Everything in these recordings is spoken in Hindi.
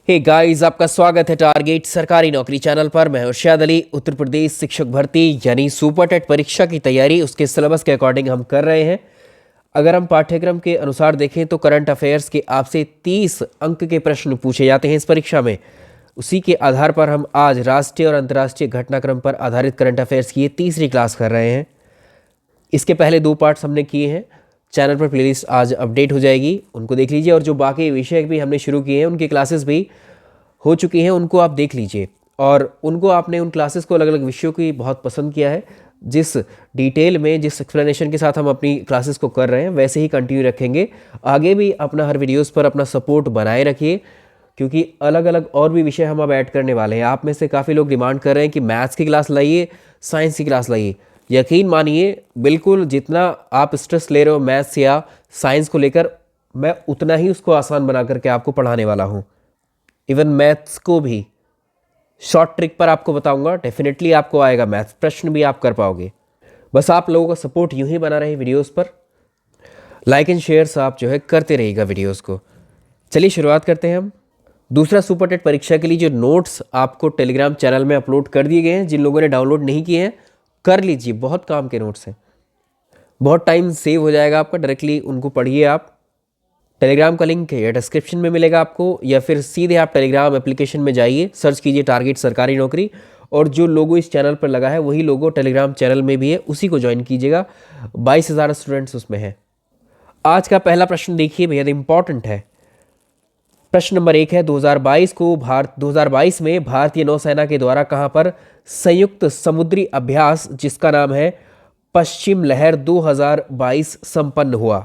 हे गाइस, आपका स्वागत है टारगेट सरकारी नौकरी चैनल पर। मैं अर्शद अली। उत्तर प्रदेश शिक्षक भर्ती यानी सुपर टेट परीक्षा की तैयारी उसके सिलेबस के अकॉर्डिंग हम कर रहे हैं। अगर हम पाठ्यक्रम के अनुसार देखें तो करंट अफेयर्स के आपसे 30 अंक के प्रश्न पूछे जाते हैं इस परीक्षा में। उसी के आधार पर हम आज राष्ट्रीय और अंतर्राष्ट्रीय घटनाक्रम पर आधारित करंट अफेयर्स की ये तीसरी क्लास कर रहे हैं। इसके पहले 2 पार्ट्स हमने किए हैं। चैनल पर प्लेलिस्ट आज अपडेट हो जाएगी, उनको देख लीजिए। और जो बाकी विषय भी हमने शुरू किए हैं उनकी क्लासेस भी हो चुकी हैं, उनको आप देख लीजिए। और उनको आपने उन क्लासेस को अलग अलग विषयों की बहुत पसंद किया है। जिस डिटेल में, जिस एक्सप्लेनेशन के साथ हम अपनी क्लासेस को कर रहे हैं वैसे ही कंटिन्यू रखेंगे। आगे भी अपना हर वीडियोस पर अपना सपोर्ट बनाए रखिए, क्योंकि अलग अलग और भी विषय हम अब ऐड करने वाले हैं। आप में से काफ़ी लोग डिमांड कर रहे हैं कि मैथ्स की क्लास लाइए, साइंस की क्लास लाइए। यकीन मानिए, बिल्कुल जितना आप स्ट्रेस ले रहे हो मैथ्स या साइंस को लेकर, मैं उतना ही उसको आसान बना करके आपको पढ़ाने वाला हूँ। इवन मैथ्स को भी शॉर्ट ट्रिक पर आपको बताऊंगा। डेफिनेटली आपको आएगा मैथ्स, प्रश्न भी आप कर पाओगे। बस आप लोगों का सपोर्ट यूं ही बना रहे वीडियोस पर। लाइक एंड शेयर्स आप जो है करते रहिएगा वीडियोस को। चलिए शुरुआत करते हैं हम। दूसरा सुपर टेट परीक्षा के लिए जो नोट्स आपको टेलीग्राम चैनल में अपलोड कर दिए गए हैं, जिन लोगों ने डाउनलोड नहीं किए हैं कर लीजिए। बहुत काम के नोट्स हैं, बहुत टाइम सेव हो जाएगा आपका। डायरेक्टली उनको पढ़िए आप। टेलीग्राम का लिंक है या डिस्क्रिप्शन में मिलेगा आपको, या फिर सीधे आप टेलीग्राम एप्लीकेशन में जाइए, सर्च कीजिए टारगेट सरकारी नौकरी। और जो लोगो इस चैनल पर लगा है वही लोगो टेलीग्राम चैनल में भी है, उसी को ज्वाइन कीजिएगा। 22,000 स्टूडेंट्स उसमें हैं। आज का पहला प्रश्न देखिए, बेहद इंपॉर्टेंट है। प्रश्न नंबर 1 है, 2022 में भारतीय नौसेना के द्वारा कहाँ पर संयुक्त समुद्री अभ्यास जिसका नाम है पश्चिम लहर 2022 संपन्न हुआ।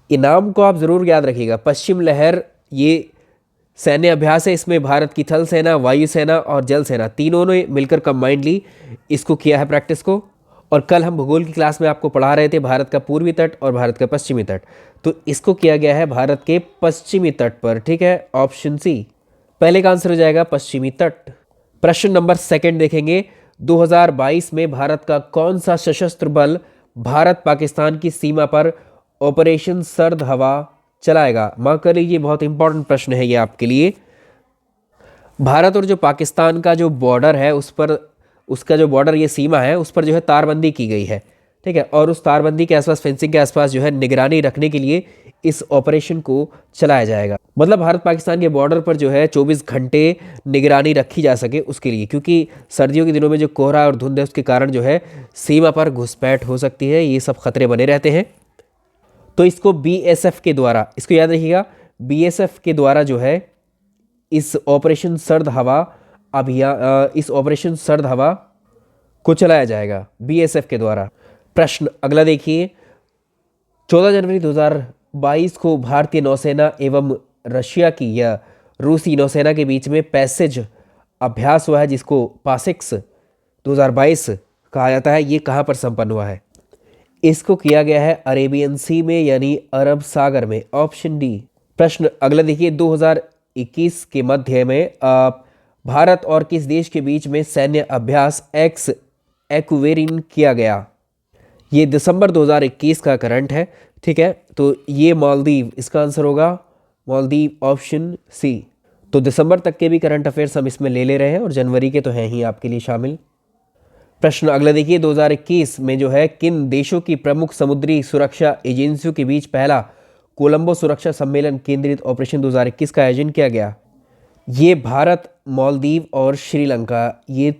इनाम को आप जरूर याद रखिएगा। पश्चिम लहर ये सैन्य अभ्यास है। इसमें भारत की थल सेना, वायुसेना और जल सेना तीनों ने मिलकर कंबाइंडली इसको किया है प्रैक्टिस को। और कल हम भूगोल की क्लास में आपको पढ़ा रहे थे भारत का पूर्वी तट और भारत का पश्चिमी तट, तो इसको किया गया है भारत के पश्चिमी तट पर। ठीक है, ऑप्शन सी पहले का आंसर हो जाएगा, पश्चिमी तट। प्रश्न नंबर 2 देखेंगे। 2022 में भारत का कौन सा सशस्त्र बल भारत पाकिस्तान की सीमा पर ऑपरेशन सर्द हवा चलाएगा? मार्क कर लीजिए, बहुत इंपॉर्टेंट प्रश्न है ये आपके लिए। भारत और जो पाकिस्तान का जो बॉर्डर है उस पर, उसका जो बॉर्डर ये सीमा है उस पर जो है तारबंदी की गई है। ठीक है, और उस तारबंदी के आसपास, फेंसिंग के आसपास जो है निगरानी रखने के लिए इस ऑपरेशन को चलाया जाएगा। मतलब भारत पाकिस्तान के बॉर्डर पर जो है 24 घंटे निगरानी रखी जा सके उसके लिए, क्योंकि सर्दियों के दिनों में जो कोहरा और धुंध है उसके कारण जो है सीमा पर घुसपैठ हो सकती है, ये सब खतरे बने रहते हैं। तो इसको बीएसएफ के द्वारा, इसको याद रखिएगा, बीएसएफ के द्वारा जो है इस ऑपरेशन सर्द हवा अभियान, इस ऑपरेशन सर्द हवा को चलाया जाएगा बीएसएफ के द्वारा। प्रश्न अगला देखिए। 14 जनवरी 2022 को भारतीय नौसेना एवं रशिया की या रूसी नौसेना के बीच में पैसेज अभ्यास हुआ है, जिसको पासिक्स 2022 कहा जाता है। ये कहाँ पर संपन्न हुआ है? इसको किया गया है अरेबियन सी में, यानी अरब सागर में, ऑप्शन डी। प्रश्न अगला देखिए। 2021 के मध्य में भारत और किस देश के बीच में सैन्य अभ्यास एक्स एक्वेरिन किया गया? ये दिसंबर 2021 का करंट है। ठीक है, तो ये मालदीव, इसका आंसर होगा मालदीव, ऑप्शन सी। तो दिसंबर तक के भी करंट अफेयर्स हम इसमें ले रहे हैं और जनवरी के तो हैं ही आपके लिए शामिल। प्रश्न अगला देखिए। 2021 में जो है किन देशों की प्रमुख समुद्री सुरक्षा एजेंसियों के बीच पहला कोलंबो सुरक्षा सम्मेलन केंद्रित ऑपरेशन 2021 का आयोजन किया गया? ये भारत, मालदीव और श्रीलंका, ये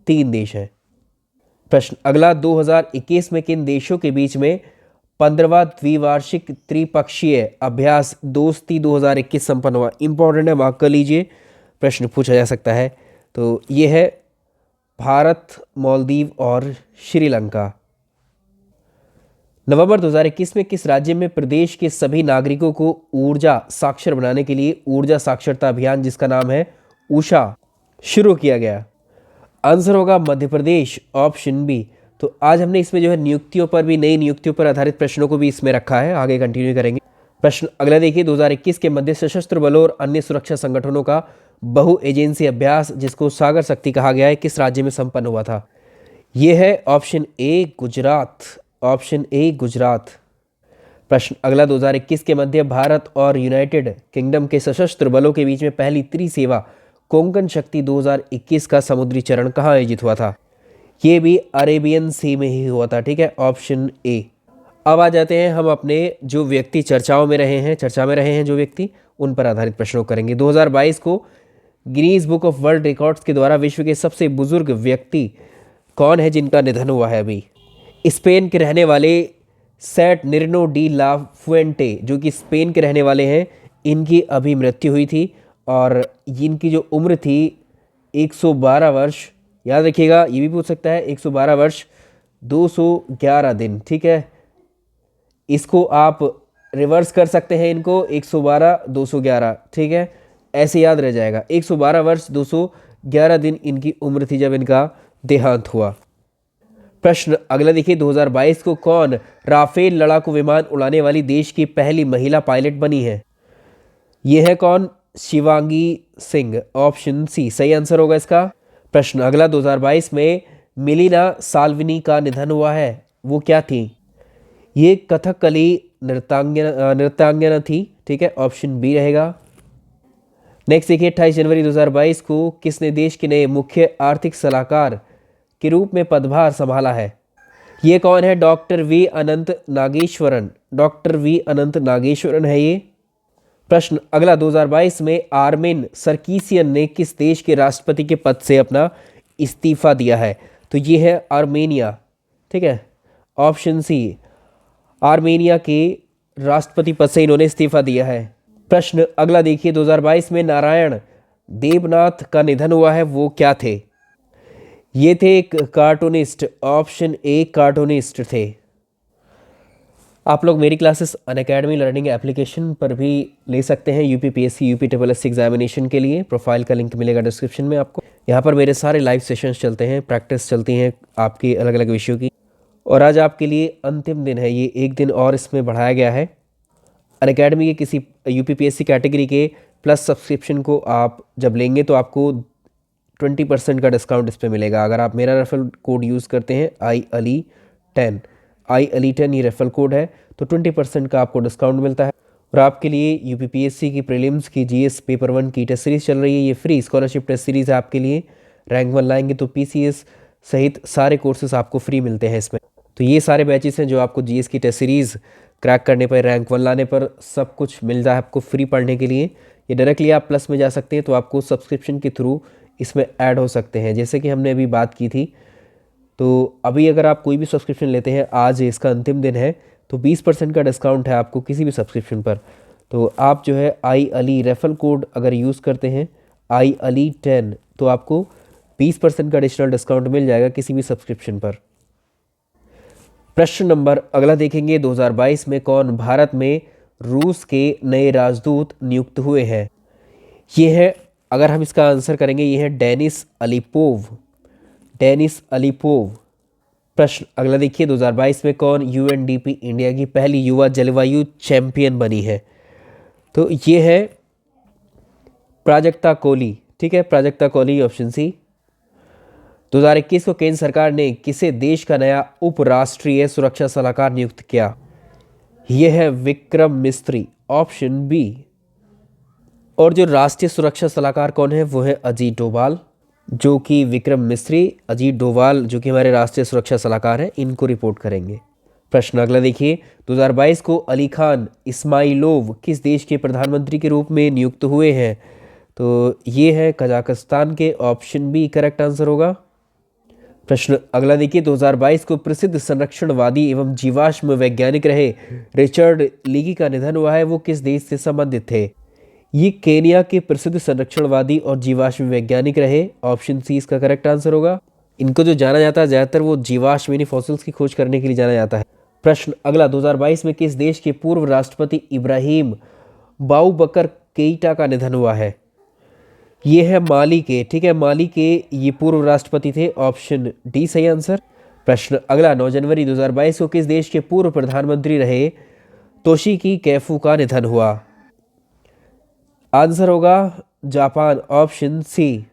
3 देश हैं। प्रश्न अगला। 2021 में किन देशों के बीच में 15वां द्विवार्षिक त्रिपक्षीय अभ्यास दोस्ती 2021 संपन्न हुआ? इंपॉर्टेंट है, मार्क कर लीजिए, प्रश्न पूछा जा सकता है। तो ये है भारत, मालदीव और श्रीलंका। नवंबर 2021 में किस राज्य में प्रदेश के सभी नागरिकों को ऊर्जा साक्षर बनाने के लिए ऊर्जा साक्षरता अभियान जिसका नाम है ऊषा शुरू किया गया? आंसर होगा मध्य प्रदेश, ऑप्शन बी। तो आज हमने इसमें जो है नियुक्तियों पर भी, नई नियुक्तियों पर आधारित प्रश्नों को भी इसमें रखा है, आगे कंटिन्यू करेंगे। प्रश्न अगला देखिए। 2021 के मध्य सशस्त्र बलों और अन्य सुरक्षा संगठनों का बहु एजेंसी अभ्यास जिसको सागर शक्ति कहा गया है किस राज्य में संपन्न हुआ था? यह है option A, Gujarat, option A, Gujarat. प्रश्न अगला 2021 के मध्य भारत और यूनाइटेड किंगडम के सशस्त्र बलों के बीच में पहली त्रिसेवा कोंकण शक्ति 2021 का समुद्री चरण कहाँ आयोजित हुआ था? ये भी अरेबियन सी में ही हुआ था। ठीक है, ऑप्शन ए। अब आ जाते हैं हम अपने जो व्यक्ति चर्चा में रहे हैं जो व्यक्ति, उन पर आधारित प्रश्नों करेंगे। 2022 को Guinness book of world records के द्वारा विश्व के सबसे बुजुर्ग व्यक्ति कौन है जिनका निधन हुआ है अभी? स्पेन के रहने वाले सेट निर्नो डी ला फुएंटे, जो कि स्पेन के रहने वाले हैं, इनकी अभी मृत्यु हुई थी और इनकी जो उम्र थी 112 वर्ष। याद रखिएगा, ये भी पूछ सकता है, 112 वर्ष 211 दिन। ठीक है, इसको आप रिवर्स कर सकते हैं, इनको 112 211। ठीक है, ऐसे याद रह जाएगा। 112 वर्ष 211 दिन इनकी उम्र थी जब इनका देहांत हुआ। प्रश्न अगला देखिए, 2022 को कौन राफेल लड़ाकू विमान उड़ाने वाली देश की पहली महिला पायलट बनी है? यह है कौन? शिवांगी सिंह, ऑप्शन सी सही आंसर होगा इसका। प्रश्न अगला, 2022 में मिलिना साल्विनी का निधन हुआ है, वो क्या थी? ये कथकली नृत्यांगना थी। ठीक है, ऑप्शन बी रहेगा। नेक्स्ट देखिए, 28 जनवरी 2022 को किसने देश के नए मुख्य आर्थिक सलाहकार के रूप में पदभार संभाला है? ये कौन है? डॉक्टर वी अनंत नागेश्वरन। डॉक्टर वी अनंत नागेश्वरन है ये। प्रश्न अगला, 2022 में आर्मेन सरकीसियन ने किस देश के राष्ट्रपति के पद से अपना इस्तीफा दिया है? तो ये है आर्मेनिया। ठीक है, ऑप्शन सी, आर्मेनिया के राष्ट्रपति पद से इन्होंने इस्तीफा दिया है। प्रश्न अगला देखिए, 2022 में नारायण देवनाथ का निधन हुआ है, वो क्या थे? ये थे एक कार्टूनिस्ट, ऑप्शन ए कार्टूनिस्ट थे। आप लोग मेरी क्लासेस अनअकैडमी लर्निंग एप्लीकेशन पर भी ले सकते हैं यूपीपीएससी यूपीएससी एग्जामिनेशन के लिए। प्रोफाइल का लिंक मिलेगा डिस्क्रिप्शन में आपको। यहाँ पर मेरे सारे लाइव सेशंस चलते हैं, प्रैक्टिस चलती हैं आपकी अलग अलग विषयों की। और आज आपके लिए अंतिम दिन है, ये एक दिन और इसमें बढ़ाया गया है। अनअकैडमी के किसी यूपीपीएससी कैटेगरी के प्लस सब्सक्रिप्शन को आप जब लेंगे तो आपको 20% का डिस्काउंट इस पर मिलेगा। अगर आप मेरा रेफरल कोड यूज़ करते हैं IALI10, IALI10 ये रेफरल कोड है, तो 20% का आपको डिस्काउंट मिलता है। और आपके लिए यूपीपीएससी की प्रीलिम्स की GS पेपर 1 की टेस्ट सीरीज़ चल रही है, ये फ्री स्कॉलरशिप टेस्ट सीरीज़ है आपके लिए। रैंक 1 लाएंगे तो PCS सहित सारे कोर्सेज आपको फ्री मिलते हैं इसमें। तो ये सारे बैचेस हैं जो आपको GS की टेस्ट सीरीज़ क्रैक करने पर, रैंक 1 लाने पर सब कुछ मिल जाए आपको फ्री पढ़ने के लिए। ये डायरेक्टली आप प्लस में जा सकते हैं, तो आपको सब्सक्रिप्शन के थ्रू इसमें ऐड हो सकते हैं, जैसे कि हमने अभी बात की थी। तो अभी अगर आप कोई भी सब्सक्रिप्शन लेते हैं, आज इसका अंतिम दिन है, तो 20% का डिस्काउंट है आपको किसी भी सब्सक्रिप्शन पर। तो आप जो है IALI रेफरल कोड अगर यूज़ करते हैं IALI10, तो आपको 20% का एडिशनल डिस्काउंट मिल जाएगा किसी भी सब्सक्रिप्शन पर। प्रश्न नंबर अगला देखेंगे, 2022 में कौन भारत में रूस के नए राजदूत नियुक्त हुए हैं? ये है, अगर हम इसका आंसर करेंगे, ये है डेनिस अलीपोव। Denis Alipov. प्रश्न अगला देखिए, 2022 में कौन UNDP इंडिया की पहली युवा जलवायु चैंपियन बनी है? तो ये है प्राजक्ता कोली। ठीक है, प्राजक्ता कोली, ऑप्शन सी। 2021 को केंद्र सरकार ने किसे देश का नया उपराष्ट्रीय सुरक्षा सलाहकार नियुक्त किया? यह है विक्रम मिस्त्री, ऑप्शन बी। और जो राष्ट्रीय सुरक्षा सलाहकार कौन है, वो है अजीत डोभाल, जो कि विक्रम मिस्त्री, अजीत डोभाल जो कि हमारे राष्ट्रीय सुरक्षा सलाहकार हैं, इनको रिपोर्ट करेंगे। प्रश्न अगला देखिए, 2022 को अली खान इस्माइलोव किस देश के प्रधानमंत्री के रूप में नियुक्त हुए हैं? तो ये है कजाकिस्तान के, ऑप्शन बी करेक्ट आंसर होगा। प्रश्न अगला देखिए, 2022 को प्रसिद्ध संरक्षणवादी एवं जीवाश्म वैज्ञानिक रहे रिचर्ड लीगी का निधन हुआ है, वो किस देश से संबंधित थे? ये केनिया के प्रसिद्ध संरक्षणवादी और जीवाश्म वैज्ञानिक रहे, ऑप्शन सी इसका करेक्ट आंसर होगा। इनको जो जाना जाता है ज़्यादातर, वो जीवाश्म यानी फॉसिल्स की खोज करने के लिए जाना जाता है। प्रश्न अगला, 2022 में किस देश के पूर्व राष्ट्रपति इब्राहिम बाऊबकर केइटा का निधन हुआ है? ये है माली के। ठीक है, माली के ये पूर्व राष्ट्रपति थे, ऑप्शन डी सही आंसर। प्रश्न अगला, 9 जनवरी 2022 को किस देश के पूर्व प्रधानमंत्री रहे तोशिकी कैफू का निधन हुआ? आंसर होगा जापान, ऑप्शन सी।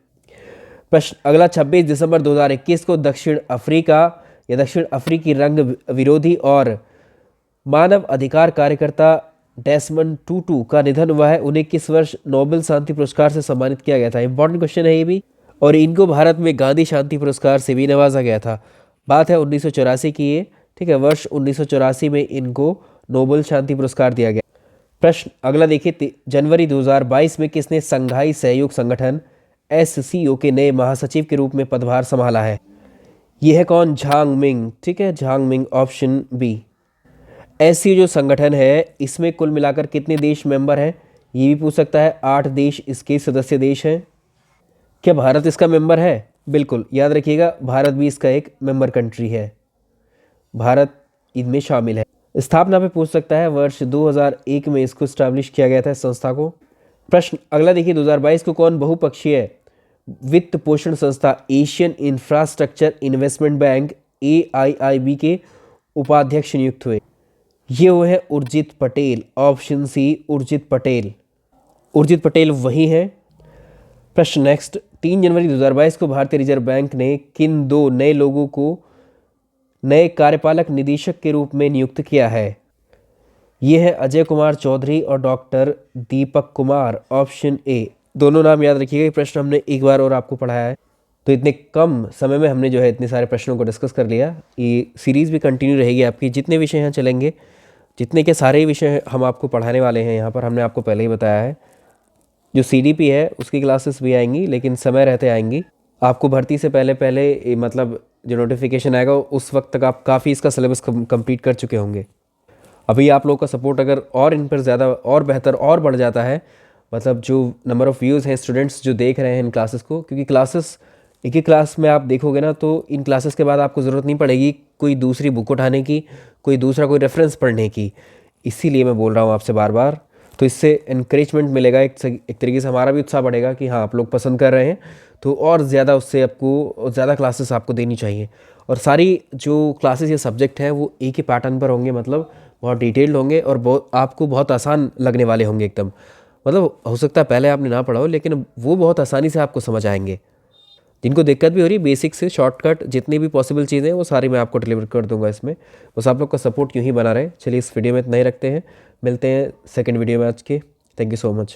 प्रश्न अगला, 26 दिसंबर 2021 को दक्षिण अफ्रीकी रंग विरोधी और मानव अधिकार कार्यकर्ता डेसमंड टूटू का निधन हुआ है, उन्हें किस वर्ष नोबेल शांति पुरस्कार से सम्मानित किया गया था? इंपॉर्टेंट क्वेश्चन है ये भी। और इनको भारत में गांधी शांति पुरस्कार से भी नवाजा गया था। बात है 1984 की ये, ठीक है, वर्ष 1984 में इनको नोबेल शांति पुरस्कार दिया गया। प्रश्न अगला देखिए, जनवरी 2022 में किसने संघाई सहयोग संगठन एससीओ के नए महासचिव के रूप में पदभार संभाला है? यह है कौन? झांग मिंग, ठीक है, Zhang Ming, option B. SCO जो संगठन है इसमें कुल मिलाकर कितने देश मेंबर हैं? ये भी पूछ सकता है। 8 देश इसके सदस्य देश हैं। क्या भारत इसका मेंबर है? बिल्कुल, याद रखिएगा, भारत भी इसका एक मेंबर कंट्री है, भारत इनमें शामिल है। स्थापना पे पूछ सकता है, वर्ष 2001 में इसको स्टैब्लिश किया गया था इस संस्था को। प्रश्न अगला देखिए, 2022 को कौन बहुपक्षीय वित्त पोषण संस्था Asian infrastructure investment bank AIIB के उपाध्यक्ष नियुक्त हुए? ये वो है उर्जित पटेल, ऑप्शन सी, उर्जित पटेल। उर्जित पटेल वही हैं। प्रश्न नेक्स्ट, 3 जनवरी 2022 को भारतीय रिजर्व बैंक ने किन 2 नए लोगों को नए कार्यपालक निदेशक के रूप में नियुक्त किया है? ये है अजय कुमार चौधरी और doctor Deepak Kumar, option A. दोनों नाम याद रखिएगा, ये प्रश्न हमने एक बार और आपको पढ़ाया है, तो इतने कम समय में हमने जो है इतने सारे प्रश्नों को डिस्कस कर लिया। ये सीरीज़ भी कंटिन्यू रहेगी आपकी, जितने विषय यहाँ चलेंगे, जितने के सारे विषय हम आपको पढ़ाने वाले हैं यहाँ पर, हमने आपको पहले ही बताया है। जो CDP है उसकी क्लासेस भी आएंगी, लेकिन समय रहते आएंगी। आपको भर्ती से पहले मतलब जो नोटिफिकेशन आएगा उस वक्त तक आप काफ़ी इसका सिलेबस कंप्लीट कर चुके होंगे। अभी आप लोगों का सपोर्ट अगर और इन पर ज़्यादा और बेहतर और बढ़ जाता है, मतलब जो नंबर ऑफ़ व्यूज़ हैं, स्टूडेंट्स जो देख रहे हैं इन क्लासेस को, क्योंकि क्लासेस एक ही क्लास में आप देखोगे ना, तो इन क्लासेस के बाद आपको ज़रूरत नहीं पड़ेगी कोई दूसरी बुक उठाने की, कोई रेफरेंस पढ़ने की। इसीलिए मैं बोल रहा हूँ आपसे बार बार, तो इससे इनक्रेजमेंट मिलेगा, एक तरीके से हमारा भी उत्साह बढ़ेगा कि हाँ आप लोग पसंद कर रहे हैं, तो और ज़्यादा उससे आपको ज़्यादा क्लासेस आपको देनी चाहिए। और सारी जो क्लासेस या सब्जेक्ट हैं वो एक ही पैटर्न पर होंगे, मतलब बहुत डिटेल्ड होंगे और आपको बहुत आसान लगने वाले होंगे एकदम। मतलब हो सकता है पहले आपने ना पढ़ा हो, लेकिन वो बहुत आसानी से आपको समझ आएंगे। जिनको दिक्कत भी हो रही है, बेसिक से शॉर्टकट जितनी भी पॉसिबल चीज़ें हैं वो सारी मैं आपको डिलीवर कर दूंगा इसमें। बस आप लोग का सपोर्ट यूँ ही बना रहे। चलिए इस वीडियो में इतना ही रखते हैं, मिलते हैं सेकंड वीडियो में आज के। Thank you so much.